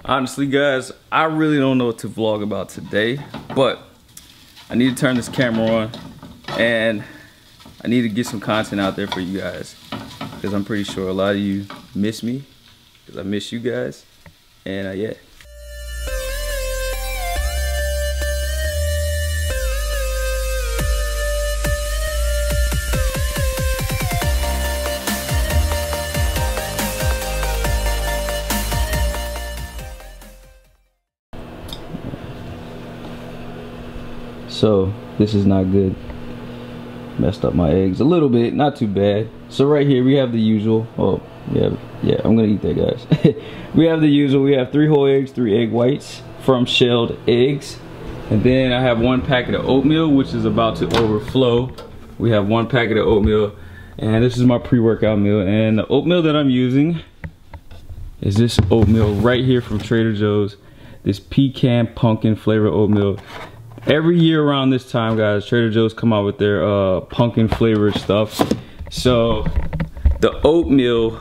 Honestly, guys, I really don't know what to vlog about today, but I need to turn this camera on and I need to get some content out there for you guys because I'm pretty sure a lot of you miss me because I miss you guys. And yeah. So this is not good. Messed up my eggs a little bit, not too bad. So right here we have the usual. Oh yeah, I'm gonna eat that, guys. We have the usual. We have 3 whole eggs, 3 egg whites from shelled eggs, and then I have 1 packet of oatmeal, which is about to overflow. We have 1 packet of oatmeal, and this is my pre-workout meal. And the oatmeal that I'm using is this oatmeal right here from Trader Joe's. This pecan pumpkin flavor oatmeal. Every year around this time, guys, Trader Joe's come out with their pumpkin flavored stuff. So the oatmeal,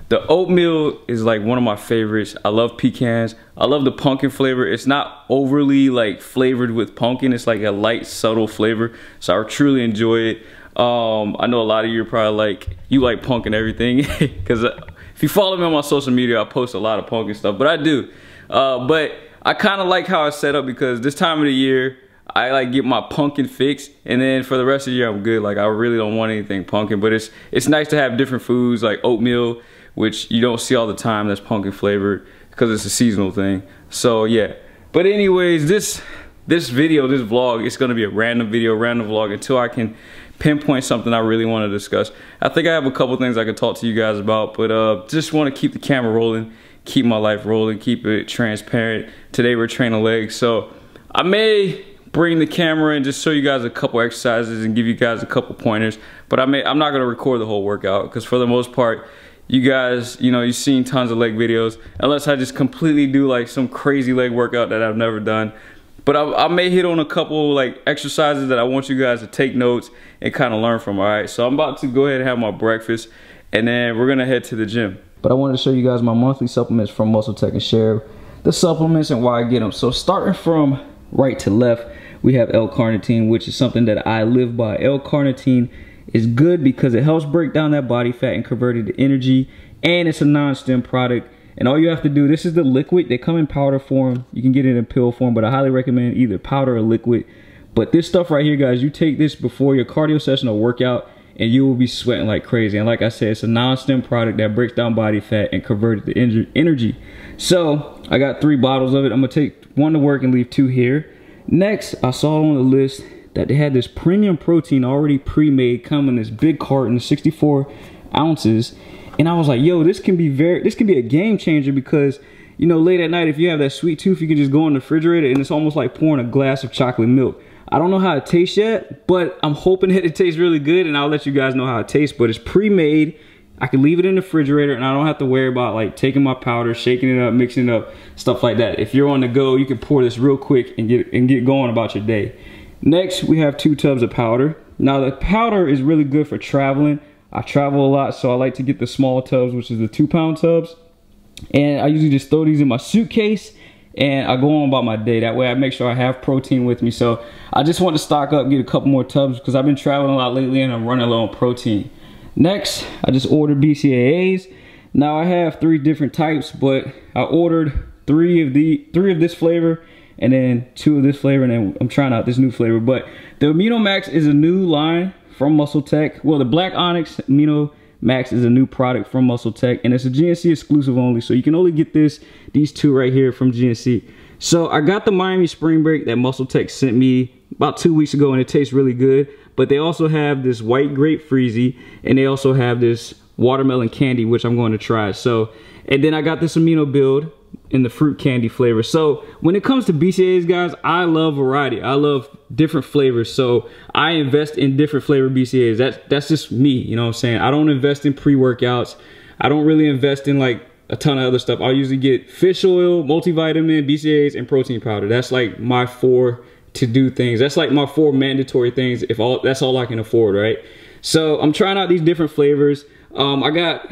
the oatmeal is like one of my favorites. I love pecans. I love the pumpkin flavor. It's not overly like flavored with pumpkin. It's like a light, subtle flavor. So I truly enjoy it. I know a lot of you are probably like, you like pumpkin everything. Because if you follow me on my social media, I post a lot of pumpkin stuff. But I do. But I kind of like how it's set up because this time of the year, I like get my pumpkin fix, and then for the rest of the year, I'm good. Like I really don't want anything pumpkin, but it's nice to have different foods like oatmeal, which you don't see all the time that's pumpkin flavored because it's a seasonal thing. So yeah, but anyways, this video, this vlog, it's gonna be a random video, random vlog until I can pinpoint something I really want to discuss. I think I have a couple things I could talk to you guys about, but just want to keep the camera rolling, keep my life rolling, keep it transparent. Today we're training legs, so I may bring the camera and just show you guys a couple exercises and give you guys a couple pointers, but I'm not gonna record the whole workout because for the most part, you guys, you know, you've seen tons of leg videos, unless I just completely do like some crazy leg workout that I've never done. But I may hit on a couple like exercises that I want you guys to take notes and kind of learn from, all right? So I'm about to go ahead and have my breakfast, and then we're gonna head to the gym. But I wanted to show you guys my monthly supplements from MuscleTech and share the supplements and why I get them. So starting from right to left, we have L-carnitine, which is something that I live by. L-carnitine is good because it helps break down that body fat and convert it to energy, and it's a non-stim product. And all you have to do, this is the liquid. They come in powder form. You can get it in pill form, but I highly recommend either powder or liquid. But this stuff right here, guys, you take this before your cardio session or workout, and you will be sweating like crazy. And like I said, it's a non-stim product that breaks down body fat and converts it to energy. So I got 3 bottles of it. I'm gonna take 1 to work and leave 2 here. Next, I saw on the list that they had this premium protein already pre-made, come in this big carton, 64 ounces. And I was like, yo, this can be a game changer because, you know, late at night, if you have that sweet tooth, you can just go in the refrigerator and it's almost like pouring a glass of chocolate milk. I don't know how it tastes yet, but I'm hoping that it tastes really good, and I'll let you guys know how it tastes. But it's pre-made. I can leave it in the refrigerator and I don't have to worry about like taking my powder, shaking it up, mixing it up, stuff like that. If you're on the go, you can pour this real quick and get going about your day. Next, we have 2 tubs of powder. Now the powder is really good for traveling. I travel a lot, so I like to get the small tubs, which is the 2-pound tubs. And I usually just throw these in my suitcase and I go on about my day. That way I make sure I have protein with me. So I just want to stock up, get a couple more tubs because I've been traveling a lot lately and I'm running low on protein. Next, I just ordered BCAAs. Now I have 3 different types, but I ordered 3 of this flavor and then 2 of this flavor, and then I'm trying out this new flavor. But the Amino Max is a new line from MuscleTech. Well, the Black Onyx Amino Max is a new product from MuscleTech, and it's a GNC exclusive only, so you can only get these 2 right here from GNC. So I got the Miami Spring Break that MuscleTech sent me about 2 weeks ago, and it tastes really good. But they also have this white grape freezy, and they also have this watermelon candy, which I'm going to try. So, and then I got this amino build in the fruit candy flavor. So when it comes to BCAAs, guys, I love variety. I love different flavors. So I invest in different flavor BCAAs. That's just me, you know what I'm saying? I don't invest in pre-workouts. I don't really invest in like a ton of other stuff. I usually get fish oil, multivitamin, BCAAs, and protein powder. That's like my 4 to do things. That's like my 4 mandatory things that's all I can afford, right? So I'm trying out these different flavors. I got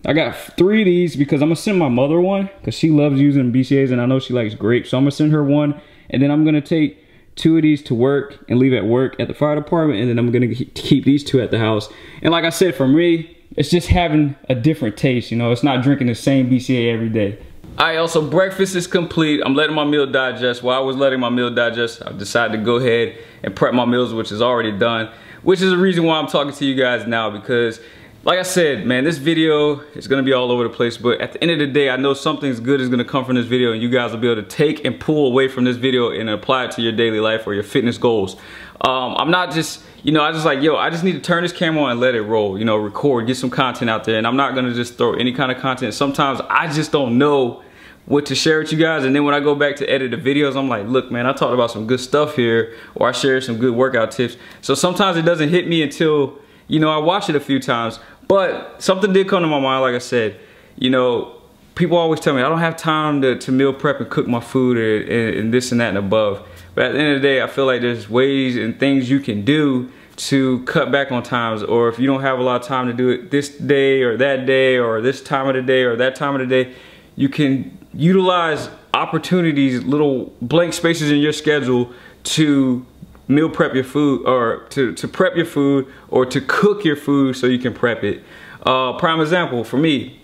I got 3 of these because I'm gonna send my mother one because she loves using BCAAs and I know she likes grapes. So I'm gonna send her one, and then I'm gonna take 2 of these to work and leave at work at the fire department, and then I'm gonna keep these 2 at the house. And like I said, for me, it's just having a different taste, you know. It's not drinking the same BCAA every day. Alright, y'all, so breakfast is complete. I'm letting my meal digest. While I was letting my meal digest, I decided to go ahead and prep my meals, which is already done, which is the reason why I'm talking to you guys now, because like I said, man, this video is gonna be all over the place, but at the end of the day, I know something's good is gonna come from this video, and you guys will be able to take and pull away from this video and apply it to your daily life or your fitness goals. I'm not just, you know, I just like, yo, I just need to turn this camera on and let it roll, you know, record, get some content out there, and I'm not gonna just throw any kind of content. Sometimes I just don't know what to share with you guys, and then when I go back to edit the videos, I'm like, look, man, I talked about some good stuff here, or I shared some good workout tips. So sometimes it doesn't hit me until, you know, I watch it a few times. But something did come to my mind, like I said, you know, people always tell me I don't have time to meal prep and cook my food and this and that and above. But at the end of the day, I feel like there's ways and things you can do to cut back on times, or if you don't have a lot of time to do it this day or that day or this time of the day or that time of the day, you can utilize opportunities, little blank spaces in your schedule to meal prep your food, or to prep your food, or to cook your food so you can prep it. Prime example for me,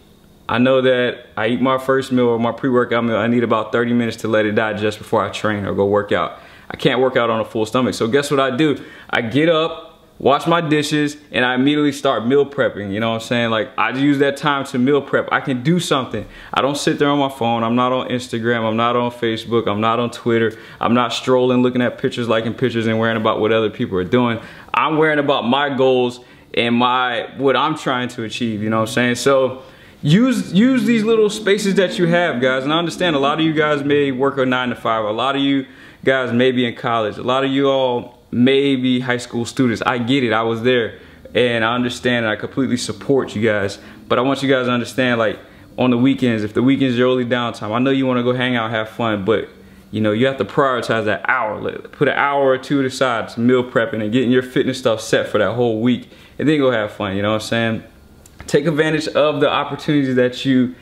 I know that I eat my first meal or my pre-workout meal, I need about 30 minutes to let it digest before I train or go work out. I can't work out on a full stomach, so guess what I do? I get up, wash my dishes, and I immediately start meal prepping. You know what I'm saying? Like, I use that time to meal prep. I can do something. I don't sit there on my phone. I'm not on Instagram. I'm not on Facebook. I'm not on Twitter. I'm not strolling, looking at pictures, liking pictures, and worrying about what other people are doing. I'm worrying about my goals and what I'm trying to achieve. You know what I'm saying? So use these little spaces that you have, guys. And I understand a lot of you guys may work a 9 to 5. A lot of you guys may be in college. A lot of you all maybe high school students. I get it, I was there, and I understand, and I completely support you guys. But I want you guys to understand, like, on the weekends, if the weekend's your only downtime, I know you want to go hang out, have fun, but you know, you have to prioritize that hour. Put an hour or 2 aside to meal prepping and getting your fitness stuff set for that whole week, and then go have fun. You know what I'm saying? Take advantage of the opportunities that you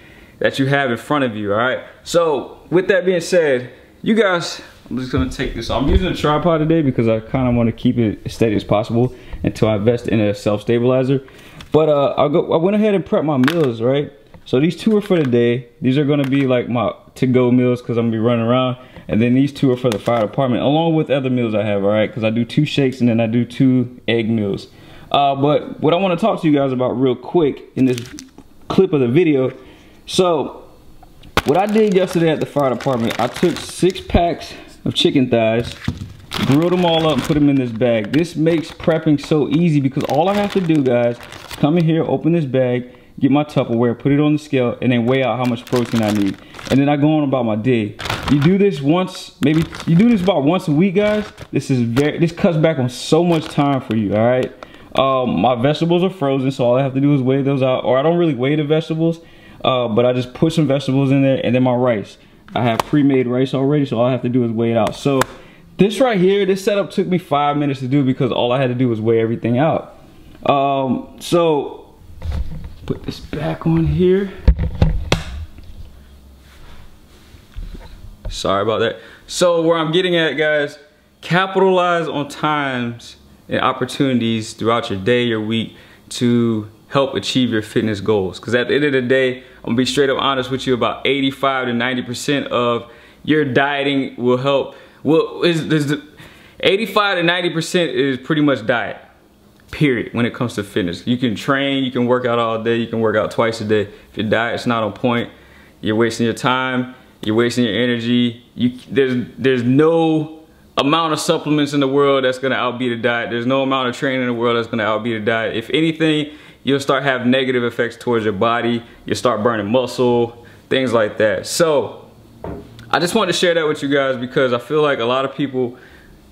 have in front of you. All right, so with that being said, you guys, I'm just gonna take this. I'm using a tripod today because I kind of want to keep it as steady as possible until I invest in a self-stabilizer. But I went ahead and prepped my meals, right? So these 2 are for the day. These are gonna be like my to-go meals because I'm gonna be running around. And then these 2 are for the fire department, along with other meals I have, all right? Because I do 2 shakes and then I do 2 egg meals. But what I want to talk to you guys about real quick in this clip of the video. So what I did yesterday at the fire department, I took 6 packs of chicken thighs, grilled them all up and put them in this bag. This makes prepping so easy because all I have to do, guys, is come in here, open this bag, get my Tupperware, put it on the scale, and then weigh out how much protein I need. And then I go on about my day. You do this once, maybe you do this about once a week, guys. This cuts back on so much time for you, all right? My vegetables are frozen, so all I have to do is weigh those out. Or I don't really weigh the vegetables, but I just put some vegetables in there, and then my rice. I have pre-made rice already, so all I have to do is weigh it out. So this right here, this setup took me 5 minutes to do because all I had to do was weigh everything out. So put this back on here. Sorry about that. So where I'm getting at, guys, capitalize on times and opportunities throughout your day, your week, to help achieve your fitness goals. Because at the end of the day, I'm gonna be straight up honest with you, about 85 to 90% of your dieting will help. Well, 85 to 90% is pretty much diet, period, when it comes to fitness. You can train, you can work out all day, you can work out twice a day. If your diet's not on point, you're wasting your time, you're wasting your energy. There's no amount of supplements in the world that's gonna outbeat a diet. There's no amount of training in the world that's gonna outbeat a diet. If anything, you'll start having negative effects towards your body. You'll start burning muscle, things like that. So I just wanted to share that with you guys because I feel like a lot of people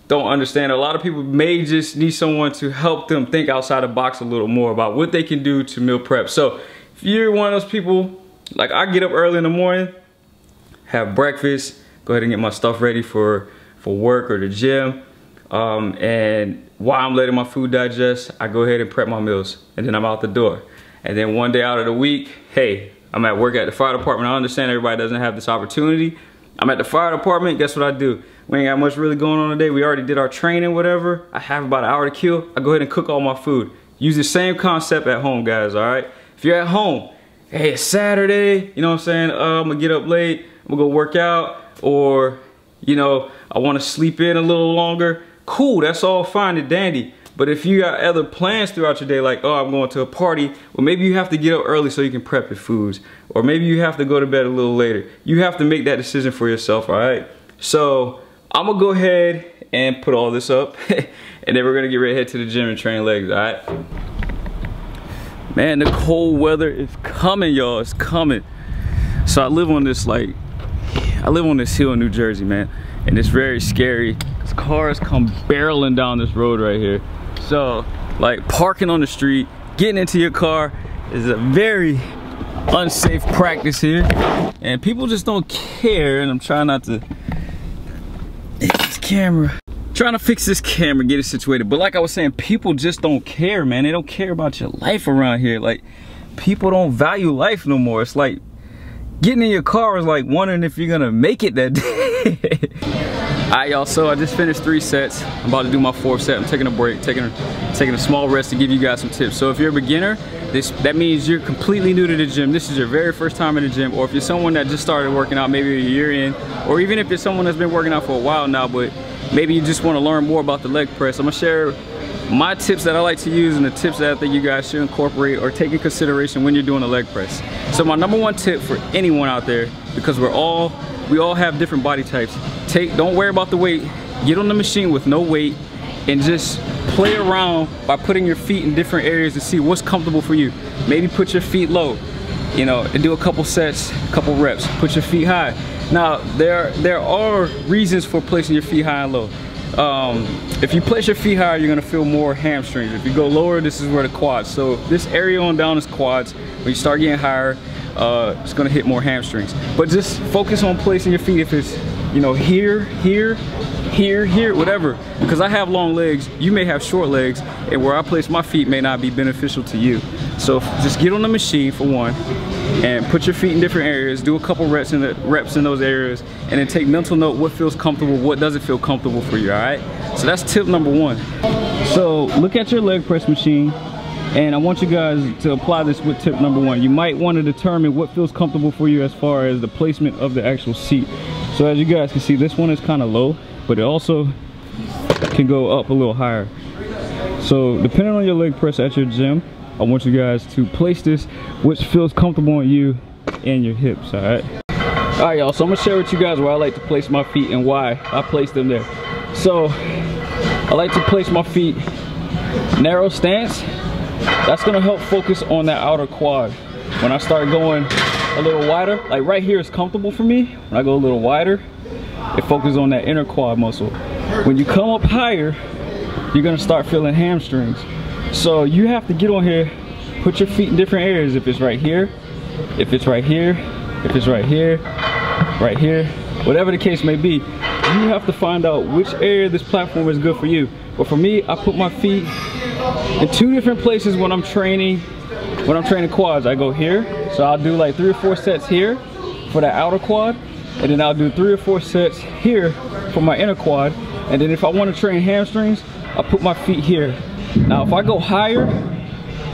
don't understand. A lot of people may just need someone to help them think outside the box a little more about what they can do to meal prep. So if you're one of those people, like I get up early in the morning, have breakfast, go ahead and get my stuff ready for work or the gym. And while I'm letting my food digest, I go ahead and prep my meals, and then I'm out the door. And then one day out of the week, hey, I'm at work at the fire department. I understand everybody doesn't have this opportunity. I'm at the fire department, guess what I do? We ain't got much really going on today. We already did our training, whatever. I have about an hour to kill. I go ahead and cook all my food. Use the same concept at home, guys, all right? If you're at home, hey, it's Saturday, you know what I'm saying? I'm gonna get up late, I'm gonna go work out, or, you know, I wanna sleep in a little longer. Cool, that's all fine and dandy. But if you got other plans throughout your day, like, oh, I'm going to a party, well, maybe you have to get up early so you can prep your foods. Or maybe you have to go to bed a little later. You have to make that decision for yourself, all right? So I'm gonna go ahead and put all this up, and then we're gonna get ready to head to the gym and train legs, all right? Man, the cold weather is coming, y'all, it's coming. So I live on this hill in New Jersey, man, and it's very scary. Cars come barreling down this road right here. So, like, parking on the street, getting into your car is a very unsafe practice here. And people just don't care, and I'm trying not to this camera. Trying to fix this camera, get it situated. But like I was saying, people just don't care, man. They don't care about your life around here. Like, people don't value life no more. It's like getting in your car is like wondering if you're gonna make it that day. Alright, y'all, so I just finished 3 sets. I'm about to do my 4th set. I'm taking a break, taking a small rest to give you guys some tips. So if you're a beginner, that means you're completely new to the gym. This is your very first time in the gym. Or if you're someone that just started working out maybe a year in, or even if you're someone that's been working out for a while now, but maybe you just want to learn more about the leg press, I'm gonna share my tips that I like to use and the tips that I think you guys should incorporate or take in consideration when you're doing a leg press. So my #1 tip for anyone out there, because we all have different body types, don't worry about the weight, get on the machine with no weight and just play around by putting your feet in different areas to see what's comfortable for you. Maybe put your feet low, you know, and do a couple sets, a couple reps. Put your feet high. Now, there are reasons for placing your feet high and low. If you place your feet higher, you're gonna feel more hamstrings. If you go lower, this is where the quads. So this area on down is quads. When you start getting higher, it's gonna hit more hamstrings. But just focus on placing your feet if it's, you know, here, whatever. Because I have long legs, you may have short legs, and where I place my feet may not be beneficial to you. So just get on the machine for one, and put your feet in different areas, do a couple reps in those areas, and then take mental note what feels comfortable, what doesn't feel comfortable for you, all right? So that's tip #1. So look at your leg press machine, and I want you guys to apply this with tip #1. You might want to determine what feels comfortable for you as far as the placement of the actual seat. So as you guys can see, this one is kind of low, but it also can go up a little higher. So depending on your leg press at your gym, I want you guys to place this which feels comfortable on you and your hips, all right? All right, y'all, so I'm gonna share with you guys where I like to place my feet and why I place them there. So I like to place my feet narrow stance. That's gonna help focus on that outer quad. When I start going a little wider, like right here is comfortable for me. When I go a little wider, it focuses on that inner quad muscle. When you come up higher, you're gonna start feeling hamstrings. So you have to get on here, put your feet in different areas. If it's right here, if it's right here, if it's right here, right here, whatever the case may be, you have to find out which area of this platform is good for you. But for me, I put my feet in 2 different places when I'm training quads. I go here, so I'll do like 3 or 4 sets here for that outer quad, and then I'll do 3 or 4 sets here for my inner quad. And then if I want to train hamstrings, I'll put my feet here. Now if I go higher,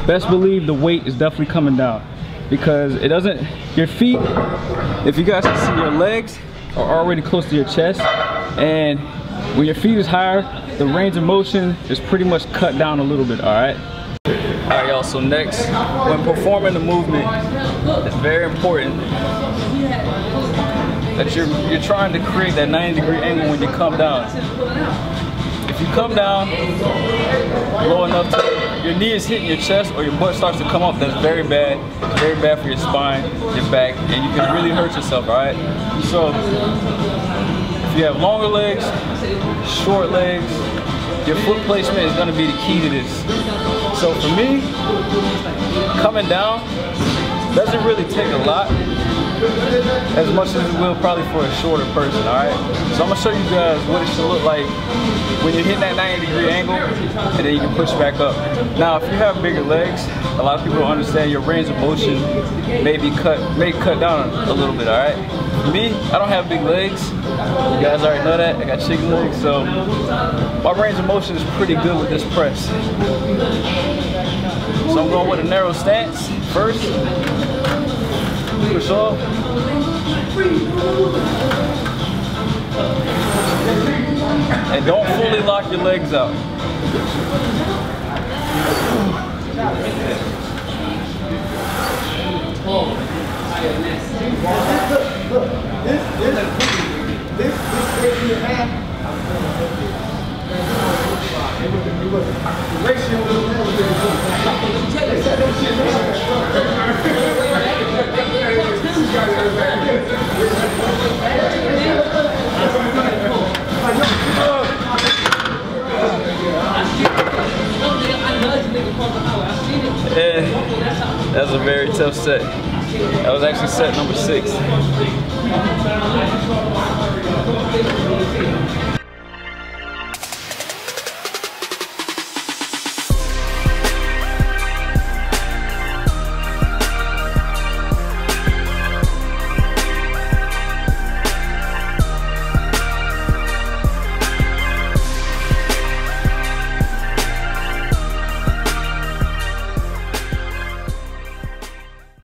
best believe the weight is definitely coming down, because it doesn't, your feet, if you guys can see, your legs are already close to your chest, and when your feet is higher, the range of motion is pretty much cut down a little bit, all right? All right, y'all, so next, when performing the movement, it's very important that you're trying to create that 90-degree angle when you come down. If you come down low enough to your knee is hitting your chest or your butt starts to come up, that's very bad. It's very bad for your spine, your back, and you can really hurt yourself, all right? So if you have longer legs, short legs, your foot placement is gonna be the key to this. So for me, coming down doesn't really take a lot. as much as it will probably for a shorter person, alright? So I'm gonna show you guys what it should look like when you're hitting that 90-degree angle, and then you can push back up. Now, if you have bigger legs, a lot of people don't understand your range of motion may cut down a little bit, alright? Me, I don't have big legs. You guys already know that. I got chicken legs, so my range of motion is pretty good with this press. So I'm going with a narrow stance first. Push off. And don't fully lock your legs out. Yeah, that's a very tough set. That was actually set number 6.